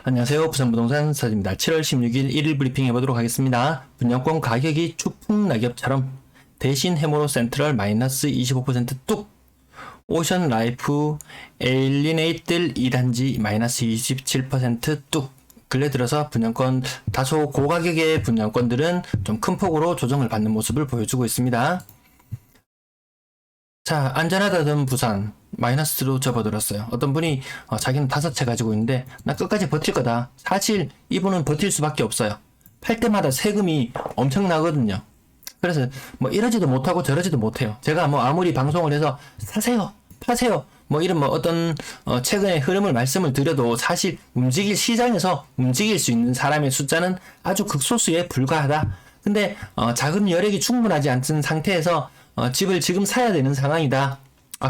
안녕하세요. 부산부동산 서입니다. 7월 16일 1일 브리핑 해보도록 하겠습니다. 분양권 가격이 추풍낙엽처럼 대신 해모로 센트럴 마이너스 25% 뚝, 오션 라이프 에일리네이틀 2단지 마이너스 27% 뚝. 근래 들어서 분양권 다소 고가격의 분양권들은 좀 큰 폭으로 조정을 받는 모습을 보여주고 있습니다. 자, 안전하다던 부산 마이너스로 접어들었어요. 어떤 분이 자기는 5채 가지고 있는데 나 끝까지 버틸 거다. 사실 이분은 버틸 수밖에 없어요. 팔 때마다 세금이 엄청나거든요. 그래서 뭐 이러지도 못하고 저러지도 못해요. 제가 뭐 아무리 방송을 해서 사세요, 파세요, 뭐 이런 뭐 어떤 최근의 흐름을 말씀을 드려도 사실 움직일 시장에서 움직일 수 있는 사람의 숫자는 아주 극소수에 불과하다. 근데 자금 여력이 충분하지 않은 상태에서 집을 지금 사야 되는 상황이다.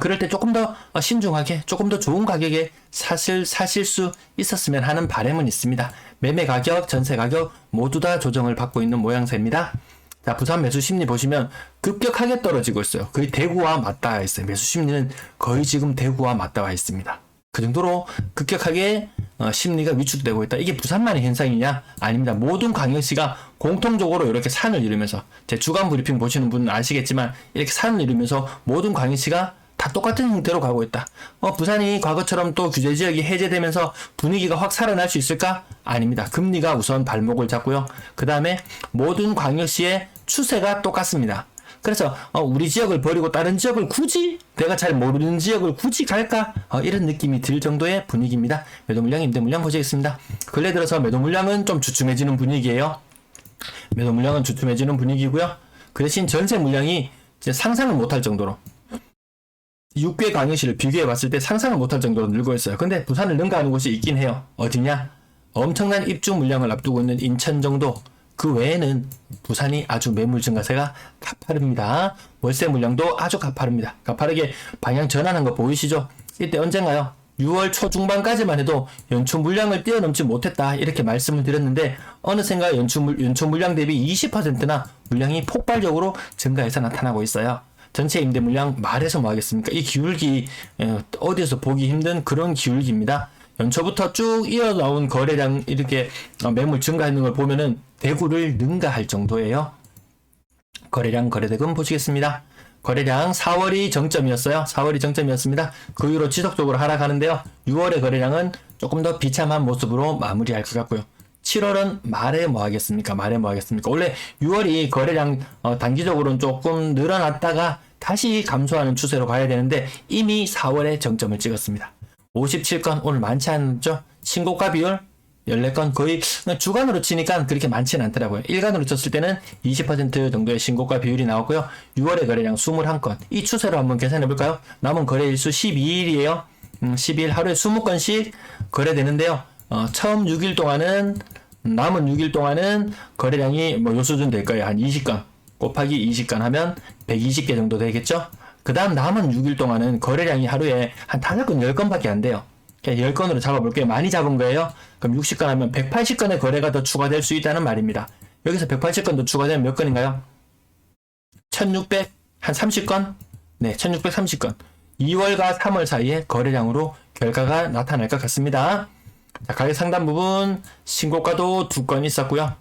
그럴 때 조금 더 신중하게, 조금 더 좋은 가격에 사실 수 있었으면 하는 바람은 있습니다. 매매 가격, 전세 가격 모두 다 조정을 받고 있는 모양새입니다. 자, 부산 매수 심리 보시면 급격하게 떨어지고 있어요. 거의 대구와 맞닿아 있어요. 매수 심리는 거의 지금 대구와 맞닿아 있습니다. 그 정도로 급격하게 심리가 위축되고 있다. 이게 부산만의 현상이냐? 아닙니다. 모든 광역시가 공통적으로 이렇게 산을 이루면서, 제 주간 브리핑 보시는 분은 아시겠지만 이렇게 산을 이루면서 모든 광역시가 다 똑같은 형태로 가고 있다. 부산이 과거처럼 또 규제 지역이 해제되면서 분위기가 확 살아날 수 있을까? 아닙니다. 금리가 우선 발목을 잡고요. 그 다음에 모든 광역시의 추세가 똑같습니다. 그래서 우리 지역을 버리고 다른 지역을 굳이, 내가 잘 모르는 지역을 굳이 갈까? 이런 느낌이 들 정도의 분위기입니다. 매도 물량, 임대 물량 보시겠습니다. 근래 들어서 매도 물량은 좀 주춤해지는 분위기예요. 매도 물량은 주춤해지는 분위기고요. 그 대신 전세 물량이 이제 상상을 못할 정도로, 6개 광역시를 비교해 봤을 때 상상을 못할 정도로 늘고 있어요. 근데 부산을 능가하는 곳이 있긴 해요. 어디냐? 엄청난 입주 물량을 앞두고 있는 인천 정도. 그 외에는 부산이 아주 매물 증가세가 가파릅니다. 월세 물량도 아주 가파릅니다. 가파르게 방향 전환한 거 보이시죠? 이때 언젠가요? 6월 초중반까지만 해도 연초 물량을 뛰어넘지 못했다, 이렇게 말씀을 드렸는데 어느샌가 연초 물량 대비 20%나 물량이 폭발적으로 증가해서 나타나고 있어요. 전체 임대 물량 말해서 뭐 하겠습니까? 이 기울기 어디에서 보기 힘든 그런 기울기입니다. 연초부터 쭉 이어나온 거래량, 이렇게 매물 증가하는 걸 보면은 대구를 능가할 정도예요. 거래량, 거래대금 보시겠습니다. 거래량 4월이 정점이었어요. 4월이 정점이었습니다. 그 이후로 지속적으로 하락하는데요. 6월의 거래량은 조금 더 비참한 모습으로 마무리할 것 같고요. 7월은 말해 뭐 하겠습니까? 말해 뭐 하겠습니까? 원래 6월이 거래량 단기적으로는 조금 늘어났다가 다시 감소하는 추세로 가야 되는데 이미 4월에 정점을 찍었습니다. 57건 오늘 많지 않죠? 신고가 비율 14건, 거의 주간으로 치니까 그렇게 많지는 않더라고요. 일간으로 쳤을 때는 20% 정도의 신고가 비율이 나왔고요. 6월의 거래량 21건. 이 추세로 한번 계산해 볼까요? 남은 거래 일수 12일이에요. 12일 하루에 20건씩 거래되는데요. 처음 6일 동안은, 남은 6일 동안은 거래량이 뭐 요 수준 될 거예요. 한 20건 곱하기 20건 하면 120개 정도 되겠죠? 그 다음 남은 6일 동안은 거래량이 하루에 한 5건, 10건밖에 안 돼요. 10건으로 잡아볼게요. 많이 잡은 거예요. 그럼 60건 하면 180건의 거래가 더 추가될 수 있다는 말입니다. 여기서 180건 더 추가되면 몇 건인가요? 1600, 한 30건? 네, 1630건. 2월과 3월 사이에 거래량으로 결과가 나타날 것 같습니다. 자, 가격 상단 부분 신고가도 2건 있었고요.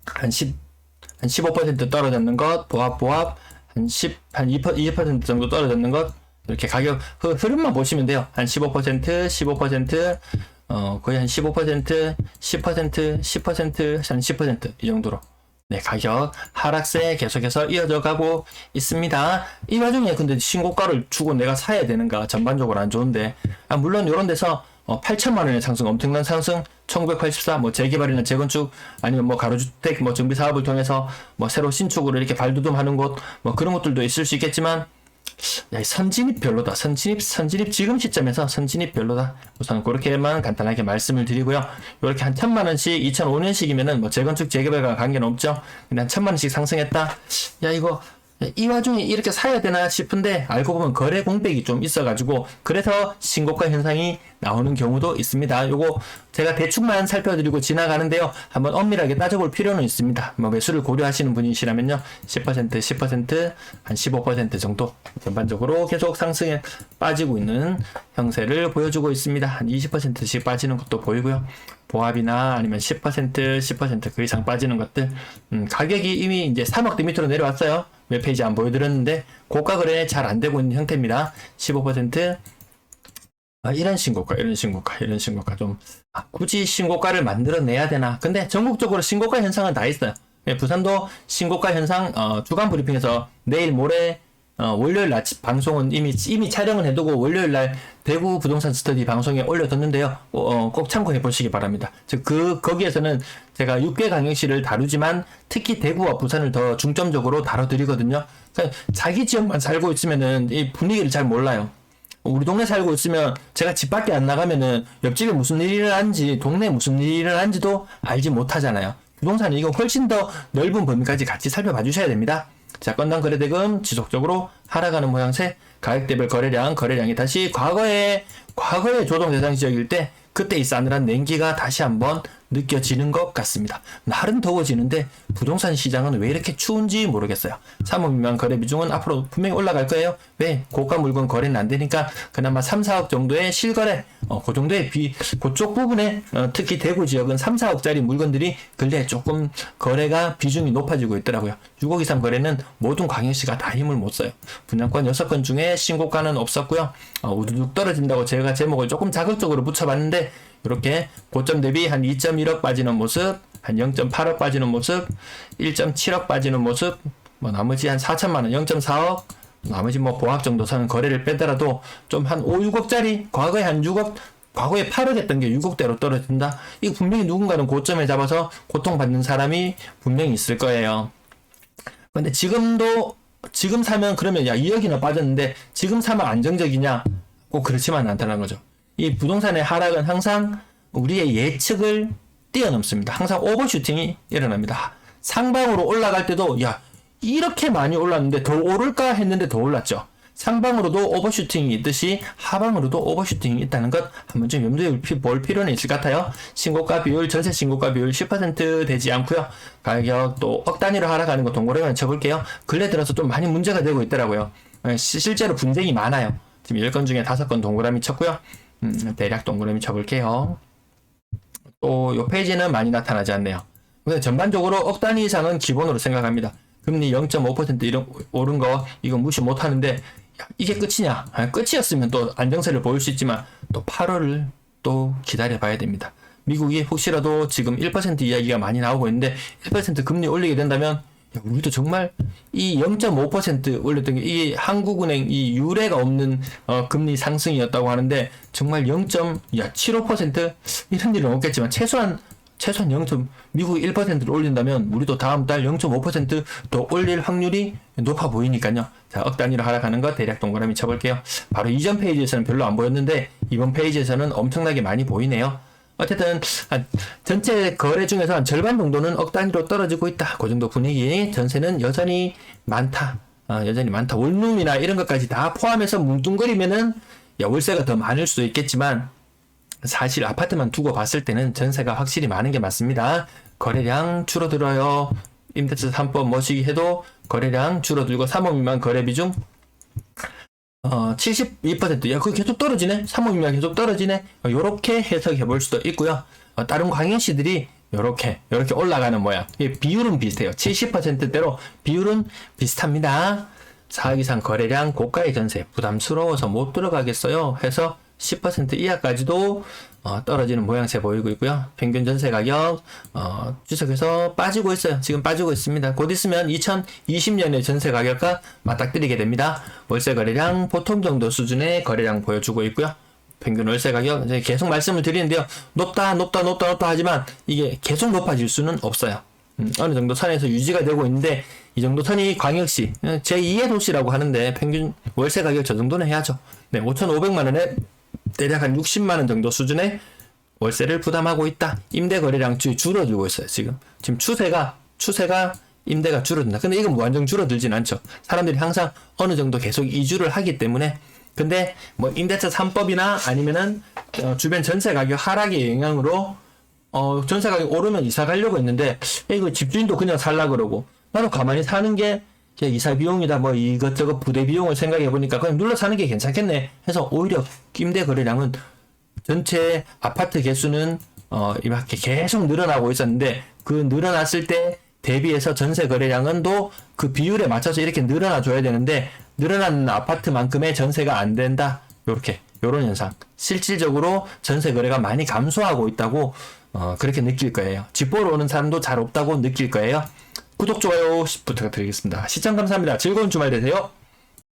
한 15% 떨어졌는 것, 보합, 한 2% 정도 떨어졌는 것, 이렇게 가격 흐름만 보시면 돼요. 한 15%, 15%, 거의 한 15%, 10%, 10%, 한 10%, 이 정도로. 네, 가격 하락세 계속해서 이어져 가고 있습니다. 이 와중에 근데 신고가를 주고 내가 사야 되는가? 전반적으로 안 좋은데. 물론 이런 데서 8천만 원의 상승, 엄청난 상승, 1984, 뭐 재개발이나 재건축, 아니면 뭐 가로주택, 뭐 정비 사업을 통해서 뭐 새로 신축으로 이렇게 발돋움하는 곳, 뭐 그런 것들도 있을 수 있겠지만, 야, 선진입 별로다. 선진입 지금 시점에서 선진입 별로다. 우선 그렇게만 간단하게 말씀을 드리고요. 이렇게 한 1,000만 원씩, 2005년식이면은 뭐 재건축 재개발과 관계는 없죠. 근데 한 1,000만 원씩 상승했다. 야, 이거 이 와중에 이렇게 사야 되나 싶은데 알고 보면 거래 공백이 좀 있어가지고 그래서 신고가 현상이 나오는 경우도 있습니다. 요거 제가 대충만 살펴드리고 지나가는데요. 한번 엄밀하게 따져볼 필요는 있습니다. 뭐 매수를 고려하시는 분이시라면요. 10%, 10%, 한 15% 정도 전반적으로 계속 상승에 빠지고 있는 형세를 보여주고 있습니다. 한 20%씩 빠지는 것도 보이고요. 보합이나 아니면 10%그 이상 빠지는 것들, 가격이 이미 이제 3억대 밑으로 내려왔어요. 몇 페이지 안 보여드렸는데 고가 거래 잘 안 되고 있는 형태입니다. 15%, 이런 신고가 좀 굳이 신고가를 만들어내야 되나? 근데 전국적으로 신고가 현상은 다 있어요. 부산도 신고가 현상 주간 브리핑에서 내일 모레 월요일 날 방송은 이미 촬영을 해두고 월요일 날 대구 부동산 스터디 방송에 올려뒀는데요. 꼭 참고해 보시기 바랍니다. 즉 거기에서는 제가 6개 강역시를 다루지만 특히 대구와 부산을 더 중점적으로 다뤄드리거든요. 그러니까 자기 지역만 살고 있으면은 이 분위기를 잘 몰라요. 우리 동네 살고 있으면 제가 집 밖에 안 나가면은 옆집에 무슨 일을 하는지 동네에 무슨 일을 하는지도 알지 못하잖아요. 부동산은 이거 훨씬 더 넓은 범위까지 같이 살펴봐 주셔야 됩니다. 자, 건당 거래대금 지속적으로 하락하는 모양새, 가격대별 거래량이 다시 과거의 조정 대상 지역일 때 그때 이 싸늘한 냉기가 다시 한번 느껴지는 것 같습니다. 날은 더워지는데 부동산 시장은 왜 이렇게 추운지 모르겠어요. 3억 미만 거래 비중은 앞으로 분명히 올라갈 거예요. 왜? 고가 물건 거래는 안 되니까 그나마 3, 4억 정도의 실거래, 그 정도의 그쪽 부분에 특히 대구 지역은 3, 4억짜리 물건들이 근래 조금 거래가 비중이 높아지고 있더라고요. 6억 이상 거래는 모든 광역시가 다 힘을 못 써요. 분양권 6건 중에 신고가는 없었고요. 우두둑 떨어진다고 제가 제목을 조금 자극적으로 붙여봤는데 이렇게 고점 대비 한 2.1억 빠지는 모습, 한 0.8억 빠지는 모습, 1.7억 빠지는 모습, 나머지 한 4천만원, 0.4억, 나머지 보합 정도 선은 거래를 빼더라도 좀 한 5, 6억짜리, 과거에 한 6억, 과거에 8억 했던 게 6억대로 떨어진다? 이거 분명히 누군가는 고점에 잡아서 고통받는 사람이 분명히 있을 거예요. 근데 지금 사면 그러면 2억이나 빠졌는데 지금 사면 안정적이냐? 꼭 그렇지만 않다는 거죠. 이 부동산의 하락은 항상 우리의 예측을 뛰어넘습니다. 항상 오버슈팅이 일어납니다. 상방으로 올라갈 때도 이렇게 많이 올랐는데 더 오를까 했는데 더 올랐죠. 상방으로도 오버슈팅이 있듯이 하방으로도 오버슈팅이 있다는 것 한번 좀 염두에 볼 필요는 있을 것 같아요. 신고가 비율, 전세 신고가 비율 10% 되지 않고요. 가격 또 억 단위로 하락하는 거 동그라미만 쳐볼게요. 근래 들어서 좀 많이 문제가 되고 있더라고요. 실제로 분쟁이 많아요. 지금 10건 중에 5건 동그라미 쳤고요. 대략 동그라미 쳐볼게요. 또 요 페이지는 많이 나타나지 않네요. 근데 전반적으로 억 단위 이상은 기본으로 생각합니다. 금리 0.5% 이런 오른 거 이거 무시 못하는데 이게 끝이냐? 끝이었으면 또 안정세를 보일 수 있지만 또 8월을 또 기다려 봐야 됩니다. 미국이 혹시라도 지금 1% 이야기가 많이 나오고 있는데 1% 금리 올리게 된다면 우리도 정말 이 0.5% 올렸던 게 이게 한국은행 이 유례가 없는 금리 상승이었다고 하는데 정말 0.75% 이런 일은 없겠지만 최소한 미국이 1%를 올린다면 우리도 다음 달 0.5% 더 올릴 확률이 높아 보이니까요. 자, 억 단위로 하락하는 거 대략 동그라미 쳐볼게요. 바로 이전 페이지에서는 별로 안 보였는데 이번 페이지에서는 엄청나게 많이 보이네요. 어쨌든 전체 거래 중에서 한 절반 정도는 억 단위로 떨어지고 있다. 그 정도 분위기. 전세는 여전히 많다. 원룸이나 이런 것까지 다 포함해서 뭉뚱그리면은 월세가 더 많을 수도 있겠지만 사실 아파트만 두고 봤을 때는 전세가 확실히 많은 게 맞습니다. 거래량 줄어들어요. 임대차 3법 뭐시기 해도 거래량 줄어들고 3억 미만 거래 비중 72%. 그거 계속 떨어지네? 3억 미만 계속 떨어지네? 요렇게 해석해 볼 수도 있고요. 다른 광역시들이 요렇게 올라가는 모양. 비율은 비슷해요. 70%대로 비율은 비슷합니다. 4억 이상 거래량 고가의 전세 부담스러워서 못 들어가겠어요 해서 10% 이하까지도 떨어지는 모양새 보이고 있고요. 평균 전세 가격 주석에서 빠지고 있어요. 지금 빠지고 있습니다. 곧 있으면 2020년의 전세 가격과 맞닥뜨리게 됩니다. 월세 거래량 보통 정도 수준의 거래량 보여주고 있고요. 평균 월세 가격 계속 말씀을 드리는데요. 높다 하지만 이게 계속 높아질 수는 없어요. 어느 정도 선에서 유지가 되고 있는데 이 정도 선이 광역시 제2의 도시라고 하는데 평균 월세 가격 저 정도는 해야죠. 네, 5,500만 원에 대략 한 60만 원 정도 수준의 월세를 부담하고 있다. 임대 거래량 줄어들고 있어요. 지금 추세가 임대가 줄어든다. 근데 이건 완전 줄어들진 않죠. 사람들이 항상 어느 정도 계속 이주를 하기 때문에. 근데 임대차 3법이나 아니면은 주변 전세 가격 하락의 영향으로 전세 가격 오르면 이사 가려고 했는데 이거 집주인도 그냥 살라 그러고 나도 가만히 사는 게 이사 비용이다 이것저것 부대 비용을 생각해 보니까 그냥 눌러 사는 게 괜찮겠네 해서 오히려 임대 거래량은 전체 아파트 개수는 이렇게 계속 늘어나고 있었는데 그 늘어났을 때 대비해서 전세 거래량은 또 그 비율에 맞춰서 이렇게 늘어나 줘야 되는데 늘어나는 아파트만큼의 전세가 안 된다. 요런 현상. 실질적으로 전세 거래가 많이 감소하고 있다고 그렇게 느낄 거예요. 집 보러 오는 사람도 잘 없다고 느낄 거예요. 구독, 좋아요 부탁드리겠습니다. 시청 감사합니다. 즐거운 주말 되세요.